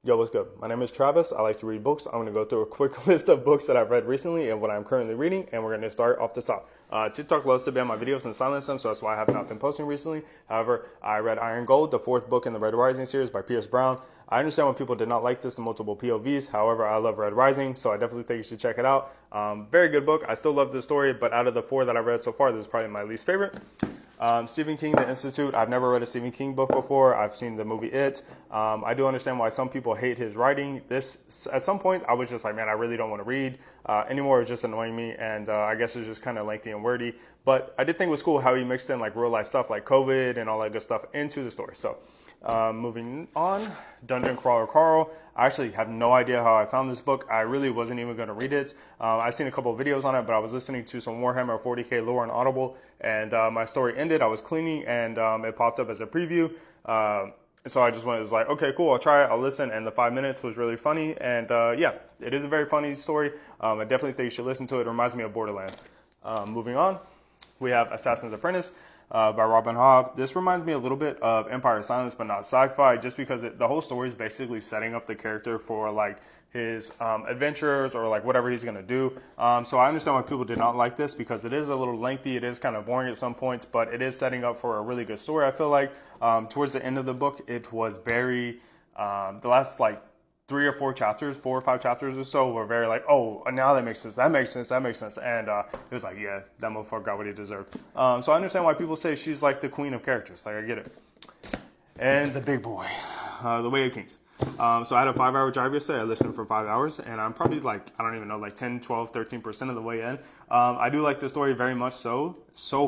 Yo, what's good? My name is Travis. I like to read books. I'm going to go through a quick list of books that I've read recently and what I'm currently reading, and we're going to start off the top. TikTok loves to ban my videos and silence them, so that's why I have not been posting recently. However, I read Iron Gold, the fourth book in the Red Rising series by Pierce Brown. I understand why people did not like this in multiple POVs. However, I love Red Rising, so I definitely think you should check it out. Very good book. I still love the story, but out of the four that I've read so far, this is probably my least favorite. Stephen King, The Institute. I've never read a Stephen King book before. I've seen the movie It. I do understand why some people hate his writing. This, at some point, I was just like, man, I really don't want to read anymore. It's just annoying me, and I guess it's just kind of lengthy and wordy. But I did think it was cool how he mixed in like real life stuff like COVID and all that good stuff into the story. So moving on, Dungeon Crawler Carl. I actually have no idea how I found this book. I really wasn't even going to read it. I've seen a couple of videos on it, but I was listening to some Warhammer 40k lore on Audible, and my story ended. I was cleaning, and it popped up as a preview. So I just was like, okay, cool, I'll try it, I'll listen, and the 5 minutes was really funny, and yeah, it is a very funny story. I definitely think you should listen to it. It reminds me of Borderland. Moving on, we have Assassin's Apprentice. By Robin Hobb. This reminds me a little bit of Empire of Silence, but not sci-fi, just because the whole story is basically setting up the character for like his adventures or like whatever he's going to do. So I understand why people did not like this, because it is a little lengthy, it is kind of boring at some points, but it is setting up for a really good story. I feel like towards the end of the book, it was very, the last like 4 or 5 chapters or so were very like, oh, now that makes sense, that makes sense, that makes sense. And it was like, yeah, that motherfucker got what he deserved. So I understand why people say she's like the queen of characters. Like, I get it. And the big boy, The Way of Kings. So I had a 5-hour drive yesterday. I listened for 5 hours, and I'm probably like, I don't even know, like 10, 12, 13% of the way in. I do like the story very much so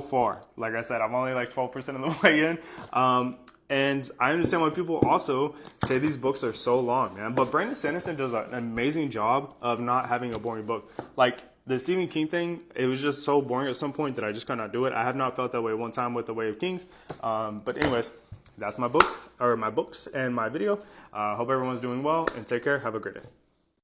far. Like I said, I'm only like 12% of the way in. And I understand why people also say these books are so long, man. But Brandon Sanderson does an amazing job of not having a boring book. Like the Stephen King thing, it was just so boring at some point that I just could not do it. I have not felt that way one time with The Way of Kings. But anyways, that's my book, or my books and my video. Hope everyone's doing well, and take care. Have a great day.